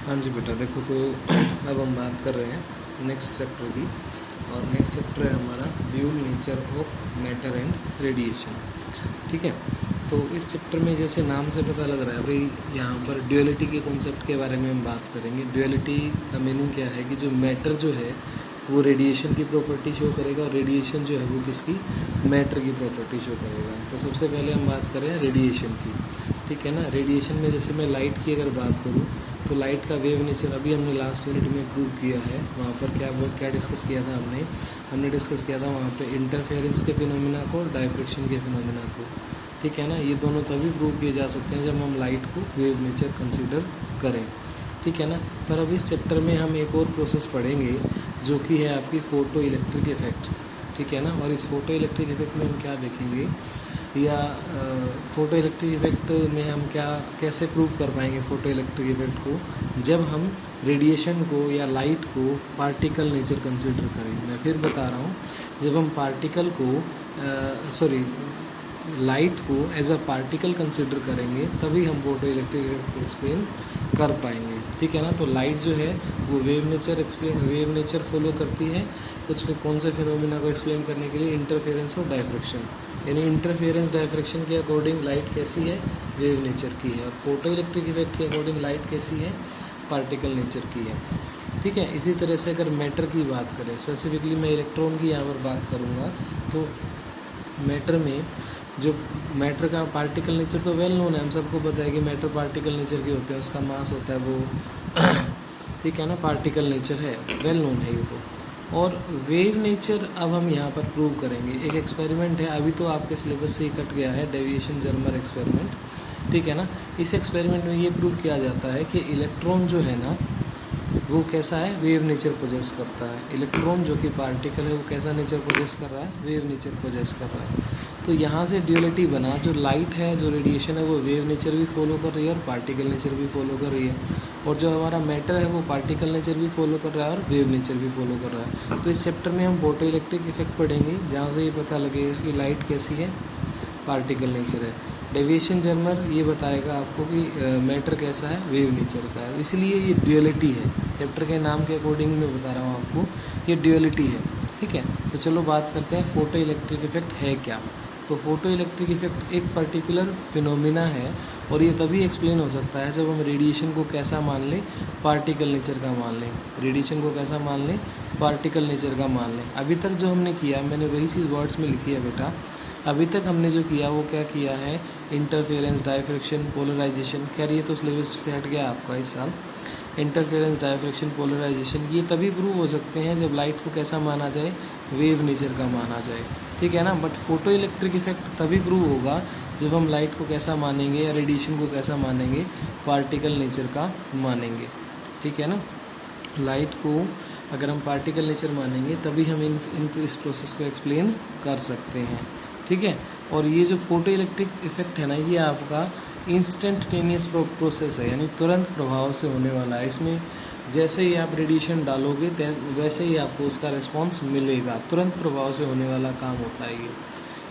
हाँ जी बेटा, देखो तो अब हम बात कर रहे हैं नेक्स्ट चैप्टर की। और नेक्स्ट चैप्टर है हमारा dual nature of matter and radiation. ठीक है, तो इस चैप्टर में जैसे नाम से पता लग रहा है भाई, यहाँ पर ड्यूअलिटी के कॉन्सेप्ट के बारे में हम बात करेंगे। ड्यूअलिटी का मीनिंग क्या है कि जो मैटर जो है वो रेडिएशन की प्रॉपर्टी शो करेगा और रेडिएशन जो है वो किसकी, मैटर की प्रॉपर्टी शो करेगा। तो सबसे पहले हम बात करें रेडिएशन की। ठीक है ना, रेडिएशन में जैसे मैं लाइट की अगर बात करूँ तो लाइट का वेव नेचर अभी हमने लास्ट यूनिट में प्रूव किया है। वहाँ पर क्या डिस्कस किया था हमने डिस्कस किया था वहाँ पे इंटरफेरेंस के फिनोमिना को और डायफ्रैक्शन के फिनोमिना को। ठीक है ना, ये दोनों तभी प्रूव किए जा सकते हैं जब हम लाइट को वेव नेचर कंसीडर करें। ठीक है ना, पर अब इस चैप्टर में हम एक और प्रोसेस पढ़ेंगे जो कि है आपकी फोटो इलेक्ट्रिक इफेक्ट। ठीक है ना, और इस फोटो इलेक्ट्रिक इफेक्ट में हम क्या देखेंगे, या फ़ोटो इलेक्ट्रिक इफेक्ट में हम क्या कैसे प्रूव कर पाएंगे फ़ोटो इलेक्ट्रिक इफेक्ट को, जब हम रेडिएशन को या लाइट को पार्टिकल नेचर कंसीडर करें। मैं फिर बता रहा हूँ, जब हम पार्टिकल को लाइट को एज अ पार्टिकल कंसीडर करेंगे तभी हम फोटो इलेक्ट्रिक इफेक्ट को एक्सप्लेन कर पाएंगे। ठीक है ना, तो लाइट जो है वो वेव नेचर फॉलो करती है कुछ कौन से फिनोमिना को एक्सप्लेन करने के लिए, इंटरफेरेंस और डायफ्रैक्शन। यानी इंटरफेरेंस डायफ्रैक्शन के अकॉर्डिंग लाइट कैसी है, वेव नेचर की है, और फोटो इलेक्ट्रिक इफेक्ट के अकॉर्डिंग लाइट कैसी है, पार्टिकल नेचर की है। ठीक है, इसी तरह से अगर मैटर की बात करें, स्पेसिफिकली मैं इलेक्ट्रॉन की यहाँ पर बात करूँगा, तो मैटर में जो मैटर का पार्टिकल नेचर तो वेल नोन है, हम सबको पता है कि मैटर पार्टिकल नेचर के होते हैं, उसका मास होता है वो ठीक है ना, पार्टिकल नेचर है, वेल नोन है ये तो। और वेव नेचर अब हम यहाँ पर प्रूव करेंगे। एक एक्सपेरिमेंट है, अभी तो आपके सिलेबस से ही कट गया है, डेविएशन जर्मर एक्सपेरिमेंट। ठीक है ना, इस एक्सपेरिमेंट में ये प्रूव किया जाता है कि इलेक्ट्रॉन जो है ना वो कैसा है, वेव नेचर पोजेस करता है। इलेक्ट्रॉन जो कि पार्टिकल है वो कैसा नेचर पोजेस कर रहा है, वेव नेचर पोजेस कर रहा है। तो यहाँ से ड्यूअलिटी बना, जो लाइट है, जो रेडिएशन है, वो वेव नेचर भी फॉलो कर रही है और पार्टिकल नेचर भी फॉलो कर रही है, और जो हमारा मैटर है वो पार्टिकल नेचर भी फॉलो कर रहा है और वेव नेचर भी फॉलो कर रहा है। तो इस चैप्टर में हम फोटो इलेक्ट्रिक इफेक्ट पढ़ेंगे, जहाँ से ये पता लगेगा कि लाइट कैसी है, पार्टिकल नेचर है। डेविएशन जर्मर ये बताएगा आपको कि मैटर कैसा है, वेव नेचर का है। इसलिए ये ड्यूअलिटी है, चैप्टर के नाम के अकॉर्डिंग मैं बता रहा हूँ आपको, ये ड्यूअलिटी है। ठीक है, तो चलो बात करते हैं फोटो इलेक्ट्रिक इफेक्ट है क्या। तो फोटो इलेक्ट्रिक इफेक्ट एक पर्टिकुलर फिनोमिना है, और ये तभी एक्सप्लेन हो सकता है जब हम रेडिएशन को कैसा मान लें, पार्टिकल नेचर का मान लें। रेडिएशन को कैसा मान लें, पार्टिकल नेचर का मान लें। अभी तक जो हमने किया, मैंने वही चीज़ वर्ड्स में लिखी है बेटा। अभी तक हमने जो किया वो क्या किया है, इंटरफेरेंस, डायफ्रैक्शन, पोलराइजेशन। खैर ये तो सिलेबस से हट गया आपका इस साल। इंटरफेरेंस, डायफ्रैक्शन, पोलराइजेशन ये तभी प्रूव हो सकते हैं जब लाइट को कैसा माना जाए, वेव नेचर का माना जाए। ठीक है ना, बट फोटो इलेक्ट्रिक इफेक्ट तभी प्रूव होगा जब हम लाइट को कैसा मानेंगे या रेडिएशन को कैसा मानेंगे, पार्टिकल नेचर का मानेंगे। ठीक है ना, लाइट को अगर हम पार्टिकल नेचर मानेंगे तभी हम इस प्रोसेस को एक्सप्लेन कर सकते हैं। ठीक है, और ये जो फोटो इलेक्ट्रिक इफेक्ट है ना, ये आपका इंस्टेंटेनियस प्रोसेस है, यानी तुरंत प्रभाव से होने वाला है। इसमें जैसे ही आप रेडिएशन डालोगे वैसे ही आपको उसका रिस्पॉन्स मिलेगा, तुरंत प्रभाव से होने वाला काम होता है ये।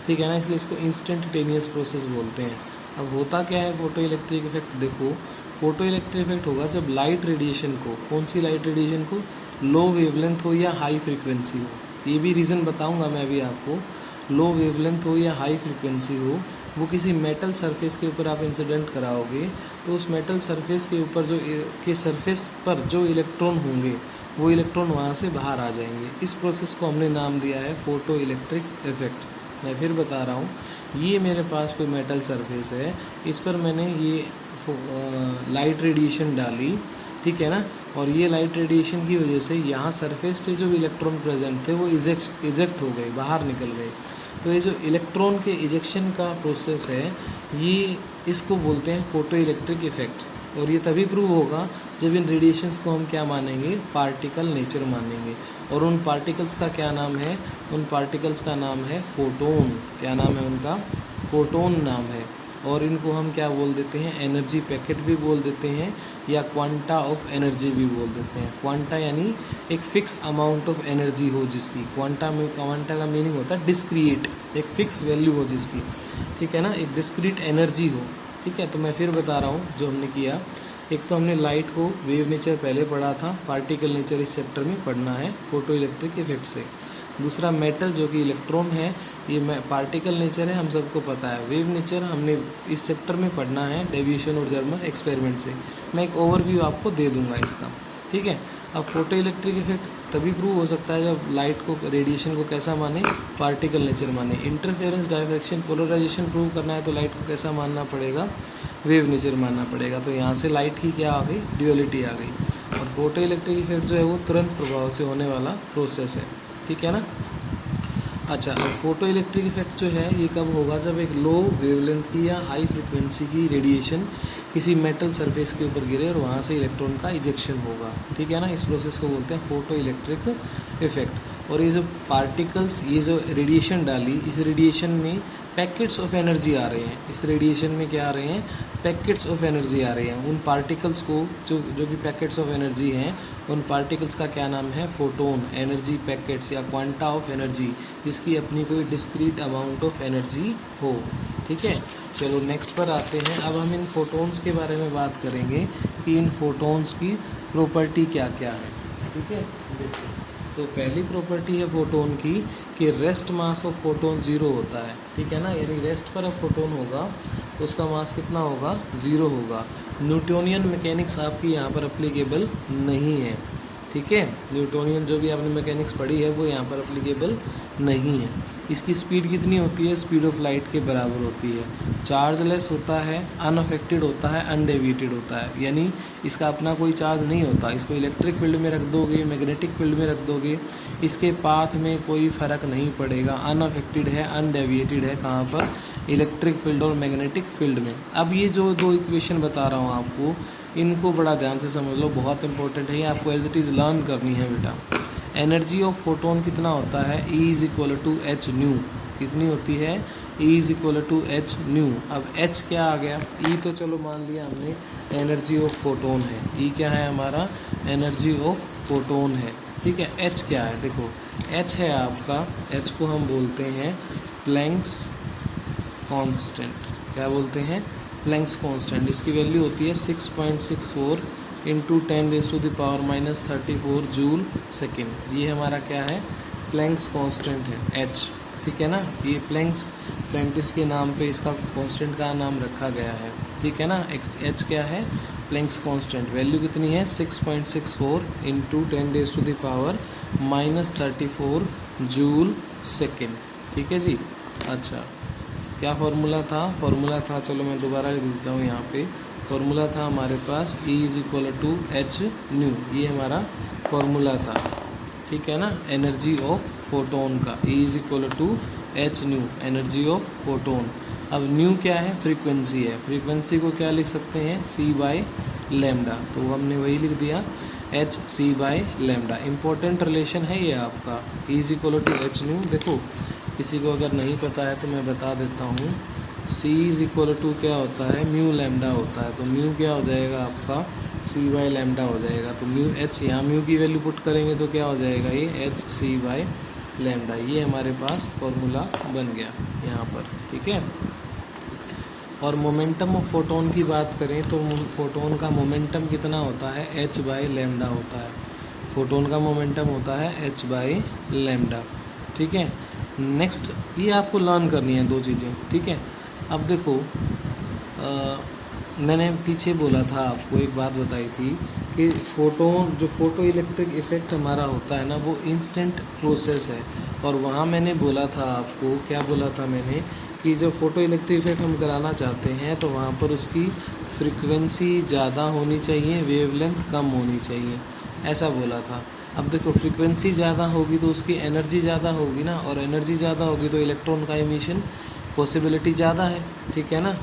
ठीक है ना, इसलिए इसको इंस्टेंटेनियस प्रोसेस बोलते हैं। अब होता क्या है फोटो इलेक्ट्रिक इफेक्ट, देखो फोटो इलेक्ट्रिक इफेक्ट होगा जब लाइट रेडिएशन को, कौन सी लाइट रेडिएशन को, लो वेवलेंथ हो या हाई फ्रीक्वेंसी हो। ये भी रीज़न बताऊंगा मैं अभी आपको। लो वेवलेंथ हो या हाई फ्रीक्वेंसी हो, वो किसी मेटल सरफेस के ऊपर आप इंसिडेंट कराओगे तो उस मेटल सरफेस के ऊपर सरफेस पर जो इलेक्ट्रॉन होंगे वो इलेक्ट्रॉन वहाँ से बाहर आ जाएंगे। इस प्रोसेस को हमने नाम दिया है फोटो इलेक्ट्रिक इफेक्ट। मैं फिर बता रहा हूँ, ये मेरे पास कोई मेटल सरफेस है, इस पर मैंने ये लाइट रेडिएशन डाली। ठीक है ना, और ये लाइट रेडिएशन की वजह से यहाँ सरफेस पे जो इलेक्ट्रॉन प्रेजेंट थे वो इजेक्ट हो गए, बाहर निकल गए। तो ये जो इलेक्ट्रॉन के इजेक्शन का प्रोसेस है, ये इसको बोलते हैं फोटो इलेक्ट्रिक इफेक्ट। और ये तभी प्रूव होगा जब इन रेडिएशंस को हम क्या मानेंगे, पार्टिकल नेचर मानेंगे। और उन पार्टिकल्स का क्या नाम है, उन पार्टिकल्स का नाम है फोटोन। क्या नाम है उनका, फोटोन नाम है। और इनको हम क्या बोल देते हैं, एनर्जी पैकेट भी बोल देते हैं, या क्वांटा ऑफ एनर्जी भी बोल देते हैं। क्वांटा यानी एक फिक्स अमाउंट ऑफ एनर्जी हो जिसकी, क्वांटा का मीनिंग होता है डिस्क्रीट, एक फिक्स वैल्यू हो जिसकी। ठीक है ना, एक डिस्क्रीट एनर्जी हो। ठीक है, तो मैं फिर बता रहा हूँ जो हमने किया, एक तो हमने लाइट को वेव नेचर पहले पढ़ा था, पार्टिकल नेचर इस चैप्टर में पढ़ना है फोटो इलेक्ट्रिक इफेक्ट से। दूसरा मैटर जो कि इलेक्ट्रॉन है, ये पार्टिकल नेचर है, हम सबको पता है। वेव नेचर हमने इस चैप्टर में पढ़ना है डेविएशन और जर्मर एक्सपेरिमेंट से। मैं एक ओवरव्यू आपको दे दूंगा इसका, ठीक है। अब फोटो इलेक्ट्रिक इफेक्ट तभी प्रूव हो सकता है जब लाइट को, रेडिएशन को कैसा माने, पार्टिकल नेचर माने। इंटरफेरेंस, डायफ्रैक्शन, पोलराइजेशन प्रूव करना है तो लाइट को कैसा मानना पड़ेगा, वेव नेचर मानना पड़ेगा। तो यहाँ से लाइट की क्या आ गई, ड्यूअलिटी आ गई। और फोटो इलेक्ट्रिक इफेक्ट जो है वो तुरंत प्रभाव से होने वाला प्रोसेस है, ठीक है ना। अच्छा, अब फोटो इलेक्ट्रिक इफेक्ट जो है ये कब होगा, जब एक लो वेवलेंथ की या हाई फ्रिक्वेंसी की रेडिएशन किसी मेटल सरफेस के ऊपर गिरे और वहाँ से इलेक्ट्रॉन का इजेक्शन होगा, ठीक है ना। इस प्रोसेस को बोलते हैं फोटो इलेक्ट्रिक इफेक्ट। और ये जो पार्टिकल्स, ये जो रेडिएशन डाली, इस रेडिएशन में पैकेट्स ऑफ एनर्जी आ रहे हैं। इस रेडिएशन में क्या आ रहे हैं, पैकेट्स ऑफ एनर्जी आ रहे हैं। उन पार्टिकल्स को जो कि पैकेट्स ऑफ एनर्जी हैं, उन पार्टिकल्स का क्या नाम है, फोटोन। एनर्जी पैकेट्स या क्वांटा ऑफ एनर्जी, जिसकी अपनी कोई डिस्क्रीट अमाउंट ऑफ एनर्जी हो, ठीक है। चलो नेक्स्ट पर आते हैं। अब हम इन फोटोन्स के बारे में बात करेंगे कि इन फोटोन्स की प्रॉपर्टी क्या क्या है, ठीक है। तो पहली प्रॉपर्टी है फोटोन की कि रेस्ट मास ऑफ फोटोन 0 होता है, ठीक है ना। यानी रेस्ट पर अब फोटोन होगा तो उसका मास कितना होगा, 0 होगा। न्यूटोनियन मैकेनिक्स आपकी यहाँ पर अप्लीकेबल नहीं है, ठीक है। न्यूटोनियन जो भी आपने मैकेनिक्स पढ़ी है वो यहाँ पर अप्लीकेबल नहीं है। इसकी स्पीड कितनी होती है, स्पीड ऑफ लाइट के बराबर होती है। चार्जलेस होता है, अनअफेक्टेड होता है, अनडेविएटेड होता है। यानी इसका अपना कोई चार्ज नहीं होता। इसको इलेक्ट्रिक फील्ड में रख दोगे, मैग्नेटिक फील्ड में रख दोगे, इसके पाथ में कोई फ़र्क नहीं पड़ेगा। अनअफेक्टेड है, अनडेविएटेड है, कहाँ पर, इलेक्ट्रिक फील्ड और मैग्नेटिक फील्ड में। अब ये जो दो इक्वेशन बता रहा हूँ आपको, इनको बड़ा ध्यान से समझ लो, बहुत इंपॉर्टेंट है ये, आपको एज इट इज़ लर्न करनी है बेटा। एनर्जी ऑफ फोटोन कितना होता है, E is equal to h nu. कितनी होती है, E is equal to h nu. अब H क्या आ गया, E तो चलो मान लिया हमने एनर्जी ऑफ फोटोन है। E क्या है हमारा, एनर्जी ऑफ फोटोन है, ठीक है। H क्या है, देखो H है आपका, H को हम बोलते हैं प्लैंक्स कांस्टेंट। क्या बोलते हैं, प्लैंक्स कांस्टेंट। इसकी वैल्यू होती है 6.64 इंटू 10⁻⁻34 जूल सेकेंड। ये हमारा क्या है, प्लैंक्स कांस्टेंट है H, ठीक है ना। ये प्लैंक्स साइंटिस्ट के नाम पे इसका कांस्टेंट का नाम रखा गया है, ठीक है ना। H क्या है, प्लैंक्स कांस्टेंट। वैल्यू कितनी है, 6.64 इंटू 10⁻⁻34 जूल सेकेंड, ठीक है जी। अच्छा, क्या फार्मूला था, चलो मैं दोबारा लिख देता हूँ यहाँ पे। फार्मूला था हमारे पास E is equal to h nu, ये हमारा फार्मूला था, ठीक है ना, एनर्जी ऑफ फोटोन का। E is equal to h nu, energy of photon. अब न्यू क्या है, फ्रीक्वेंसी है। फ्रीक्वेंसी को क्या लिख सकते हैं, C बाई लैम्डा, तो हमने वही लिख दिया HC by lambda. Important relation है ये आपका, E is equal to h nu. देखो किसी को अगर नहीं पता है तो मैं बता देता हूँ। C इज इक्वल टू क्या होता है, म्यू लैम्डा होता है। तो म्यू क्या हो जाएगा आपका, C बाई लैम्डा हो जाएगा। तो म्यू H, यहाँ म्यू की वैल्यू पुट करेंगे तो क्या हो जाएगा, ये HC बाई लैम्डा। ये हमारे पास फॉर्मूला बन गया यहाँ पर, ठीक है। और मोमेंटम ऑफ फोटोन की बात करें तो फोटोन का मोमेंटम कितना होता है, H बाई लैम्डा होता है। फोटोन का मोमेंटम होता है H बाई लैम्डा, ठीक है। नेक्स्ट ये आपको लर्न करनी है दो चीज़ें, ठीक है। अब देखो मैंने पीछे बोला था आपको, एक बात बताई थी कि फोटोन, जो फोटो इलेक्ट्रिक इफ़ेक्ट हमारा होता है ना, वो इंस्टेंट प्रोसेस है। और वहाँ मैंने बोला था आपको, क्या बोला था मैंने, कि जब फोटो इलेक्ट्रिक इफेक्ट हम कराना चाहते हैं तो वहाँ पर उसकी फ्रीक्वेंसी ज़्यादा होनी चाहिए, वेवलेंथ कम होनी चाहिए, ऐसा बोला था। अब देखो फ्रीक्वेंसी ज़्यादा होगी तो उसकी एनर्जी ज़्यादा होगी ना, और एनर्जी ज़्यादा होगी तो इलेक्ट्रॉन का इमिशन पॉसिबिलिटी ज़्यादा है, ठीक है ना।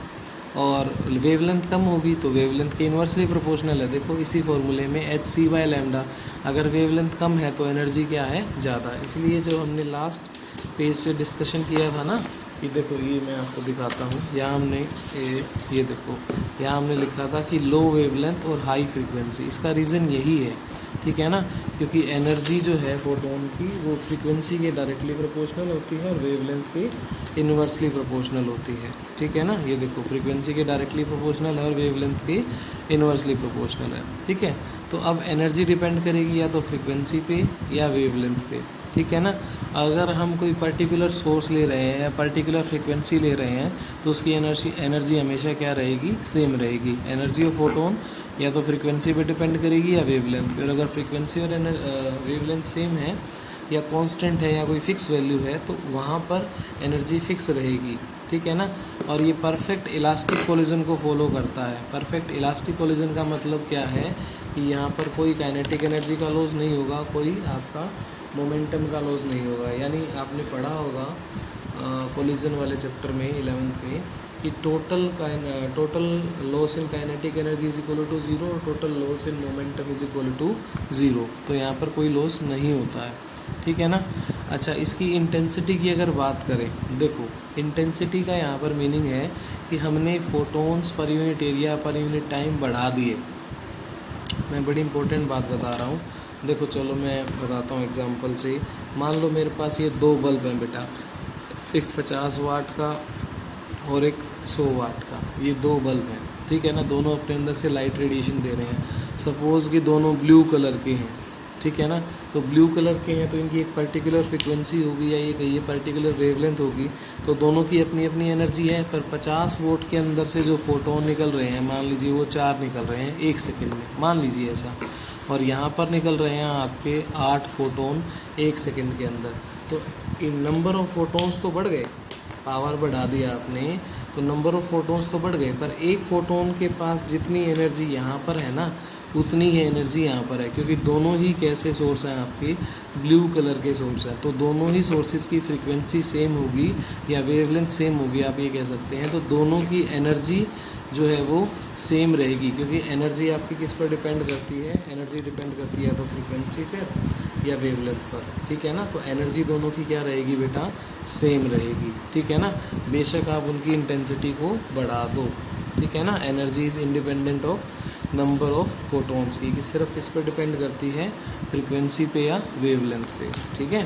और वेवलेंथ कम होगी तो वेवलेंथ के इन्वर्सली प्रोपोर्शनल है। देखो इसी फॉर्मूले में HC बाय लैम्डा, अगर वेवलेंथ कम है तो एनर्जी क्या है, ज़्यादा है। इसलिए जो हमने लास्ट पेज पे डिस्कशन किया था ना ये देखो, ये मैं आपको दिखाता हूँ। यहाँ हमने ये देखो, यहाँ हमने लिखा था कि लो वेवलेंथ और हाई फ्रीक्वेंसी। इसका रीज़न यही है, ठीक है ना, क्योंकि एनर्जी जो है फोटोन की वो फ्रीक्वेंसी के डायरेक्टली प्रोपोर्शनल होती है और वेवलेंथ के इन्वर्सली प्रोपोर्शनल होती है, ठीक है ना। ये देखो, फ्रीक्वेंसी के डायरेक्टली प्रोपोर्शनल है और वेवलेंथ के इन्वर्सली प्रोपोर्शनल है, ठीक है। तो अब एनर्जी डिपेंड करेगी या तो फ्रीक्वेंसी पे या वेवलेंथ पे, ठीक है ना। अगर हम कोई पर्टिकुलर सोर्स ले रहे हैं या पर्टिकुलर फ्रीक्वेंसी ले रहे हैं तो उसकी एनर्जी हमेशा क्या रहेगी, सेम रहेगी। एनर्जी ऑफ फोटोन या तो फ्रीक्वेंसी पे डिपेंड करेगी या वेवलेंथ पे। और अगर फ्रीक्वेंसी और वेवलेंथ सेम है या कांस्टेंट है या कोई फिक्स वैल्यू है तो वहाँ पर एनर्जी फिक्स रहेगी, ठीक है ना। और ये परफेक्ट इलास्टिक कोलिजन को फॉलो करता है। परफेक्ट इलास्टिक कोलिजन का मतलब क्या है कि यहाँ पर कोई काइनेटिक एनर्जी का लॉस नहीं होगा, कोई आपका मोमेंटम का लॉस नहीं होगा। यानी आपने पढ़ा होगा कोलिजन वाले चैप्टर में 11th में कि total loss in kinetic energy is equal to 0 और total loss in momentum is equal to 0। तो यहाँ पर कोई लॉस नहीं होता है, ठीक है ना। अच्छा, इसकी इंटेंसिटी की अगर बात करें, देखो इंटेंसिटी का यहाँ पर मीनिंग है कि हमने photons per unit area per unit time बढ़ा दिए। मैं बड़ी इंपॉर्टेंट बात बता रहा हूँ। देखो चलो मैं बताता हूँ एग्जांपल से। मान लो मेरे पास ये दो बल्ब हैं बेटा, एक 50 वाट का और एक 100 वाट का। ये दो बल्ब हैं, ठीक है ना। दोनों अपने अंदर से लाइट रेडिएशन दे रहे हैं। सपोज़ कि दोनों ब्लू कलर के हैं, ठीक है ना। तो ब्लू कलर के हैं तो इनकी एक पर्टिकुलर फ्रीक्वेंसी होगी या ये पर्टिकुलर वेवलेंथ होगी। तो दोनों की अपनी अपनी एनर्जी है। पर 50 वोट के अंदर से जो फोटोन निकल रहे हैं, मान लीजिए वो 4 निकल रहे हैं 1 सेकंड में, मान लीजिए ऐसा। और यहाँ पर निकल रहे हैं आपके 8 फोटोन 1 सेकंड के अंदर। तो इन नंबर ऑफ फोटोन्स तो बढ़ गए, पावर बढ़ा दिया आपने तो नंबर ऑफ फोटोन्स तो बढ़ गए, पर एक फोटोन के पास जितनी एनर्जी यहाँ पर है ना उतनी ही एनर्जी यहाँ पर है। क्योंकि दोनों ही कैसे सोर्स हैं आपके, ब्लू कलर के सोर्स हैं। तो दोनों ही सोर्सेज की फ्रीक्वेंसी सेम होगी या वेवलेंथ सेम होगी, आप ये कह सकते हैं। तो दोनों की एनर्जी जो है वो सेम रहेगी। क्योंकि एनर्जी आपकी किस पर डिपेंड करती है, एनर्जी डिपेंड करती है तो फ्रीक्वेंसी पर या वेवलेंथ पर, ठीक है ना। तो एनर्जी दोनों की क्या रहेगी बेटा, सेम रहेगी, ठीक है ना। बेशक आप उनकी इंटेंसिटी को बढ़ा दो, ठीक है ना। Energy is independent of number of photons की, कि सिर्फ किस पर डिपेंड करती है, फ्रीक्वेंसी पे या वेवलेंथ पे, ठीक है।